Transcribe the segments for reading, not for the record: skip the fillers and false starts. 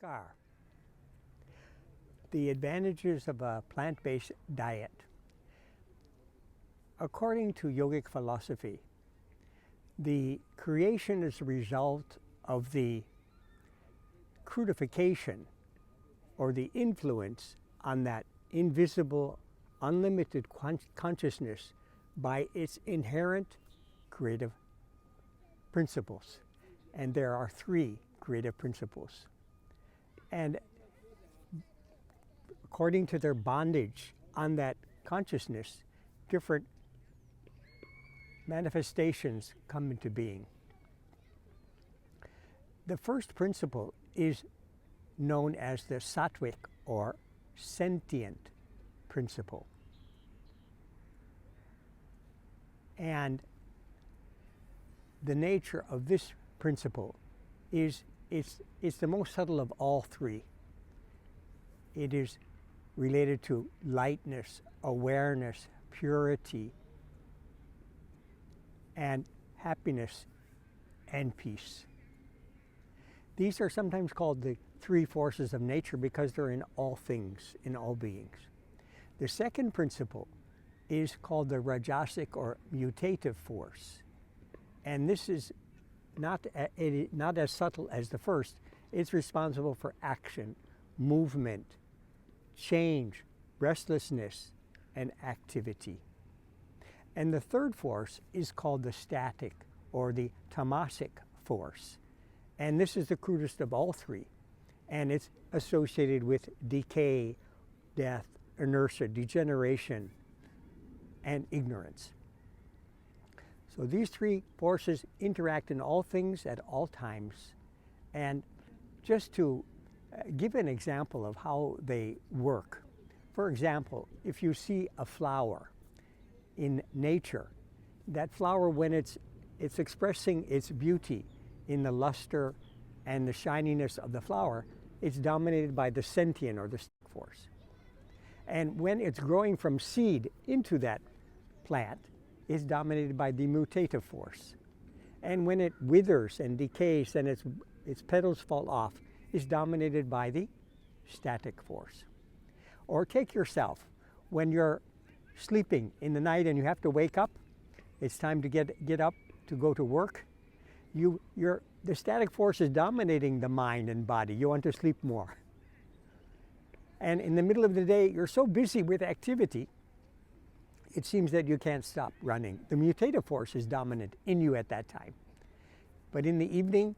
Namaskar. The advantages of a plant-based diet. According to yogic philosophy, the creation is a result of the crudification or the influence on that invisible, unlimited consciousness by its inherent creative principles. And there are three creative principles. And according to their bondage on that consciousness, different manifestations come into being. The first principle is known as the sattvic or sentient principle. And the nature of this principle is it's the most subtle of all three. It is related to lightness, awareness, purity, and happiness and peace. These are sometimes called the three forces of nature because they're in all things, in all beings. The second principle is called the rajasic or mutative force. And this is not as subtle as the first. It's responsible for action, movement, change, restlessness, and activity. And the third force is called the static or the tamasic force. And this is the crudest of all three. And it's associated with decay, death, inertia, degeneration, and ignorance. So these three forces interact in all things at all times. And just to give an example of how they work. For example, if you see a flower in nature, that flower, when it's expressing its beauty in the luster and the shininess of the flower, it's dominated by the sentient or the static force. And when it's growing from seed into that plant, it's dominated by the mutative force. And when it withers and decays and its petals fall off, it's dominated by the static force. Or take yourself, when you're sleeping in the night and you have to wake up, it's time to get up to go to work. The static force is dominating the mind and body. You want to sleep more. And in the middle of the day, you're so busy with activity, it seems that you can't stop running. The mutative force is dominant in you at that time. But in the evening,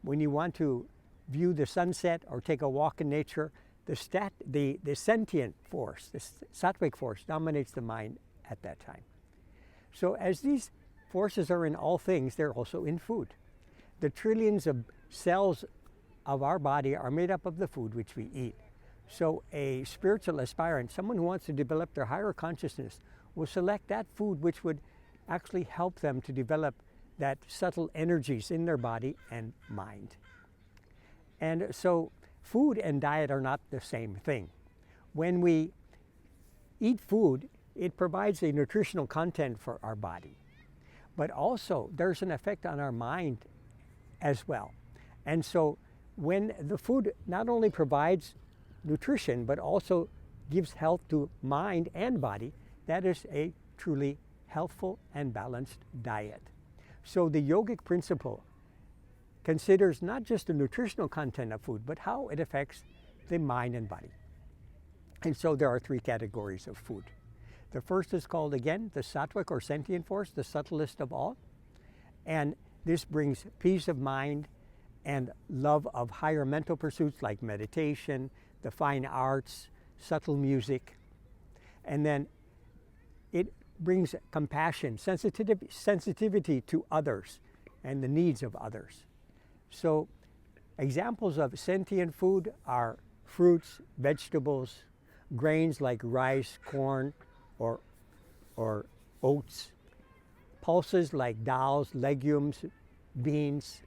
when you want to view the sunset or take a walk in nature, the sentient force, the sattvic force, dominates the mind at that time. So as these forces are in all things, they're also in food. The trillions of cells of our body are made up of the food which we eat. So a spiritual aspirant, someone who wants to develop their higher consciousness, will select that food which would actually help them to develop that subtle energies in their body and mind. And so food and diet are not the same thing. When we eat food, it provides a nutritional content for our body. But also there's an effect on our mind as well. And so when the food not only provides nutrition, but also gives health to mind and body, that is a truly healthful and balanced diet. So the yogic principle considers not just the nutritional content of food, but how it affects the mind and body. And so there are three categories of food. The first is called, again, the sattvic or sentient force, the subtlest of all. And this brings peace of mind and love of higher mental pursuits like meditation, the fine arts, subtle music. And then it brings compassion, sensitivity to others and the needs of others. So examples of sentient food are fruits, vegetables, grains like rice, corn, or oats, pulses like dals, legumes, beans,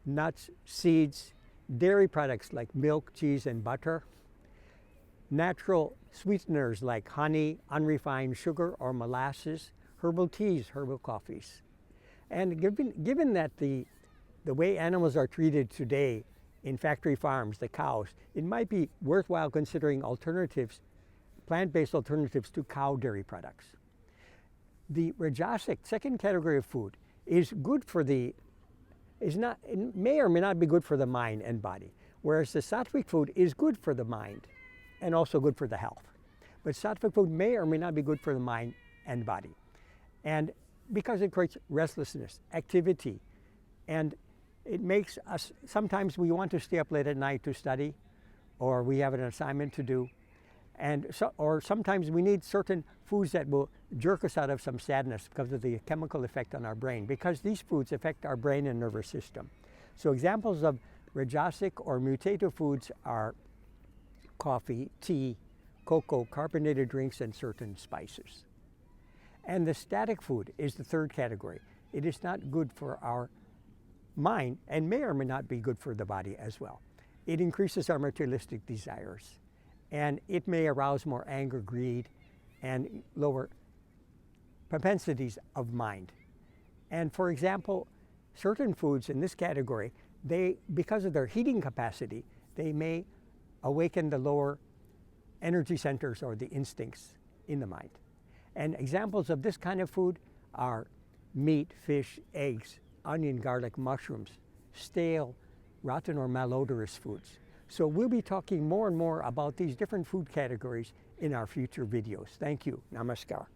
nuts, seeds, dairy products like milk, cheese, and butter, natural sweeteners like honey, unrefined sugar or molasses, herbal teas, herbal coffees. And given that the way animals are treated today in factory farms, the cows, it might be worthwhile considering alternatives, plant-based alternatives to cow dairy products. The rajasic, second category of food, is good for it may or may not be good for the mind and body, whereas the sattvic food is good for the mind and also good for the health. But sattvic food may or may not be good for the mind and body. And because it creates restlessness, activity, and it makes us, sometimes we want to stay up late at night to study, or we have an assignment to do, or sometimes we need certain foods that will jerk us out of some sadness because of the chemical effect on our brain, because these foods affect our brain and nervous system. So examples of rajasic or mutative foods are coffee, tea, cocoa, carbonated drinks, and certain spices. And the static food is the third category. It is not good for our mind and may or may not be good for the body as well. It increases our materialistic desires, and it may arouse more anger, greed, and lower propensities of mind. And for example, certain foods in this category, because of their heating capacity, they may awaken the lower energy centers or the instincts in the mind. And examples of this kind of food are meat, fish, eggs, onion, garlic, mushrooms, stale, rotten, or malodorous foods. So we'll be talking more and more about these different food categories in our future videos. Thank you. Namaskar.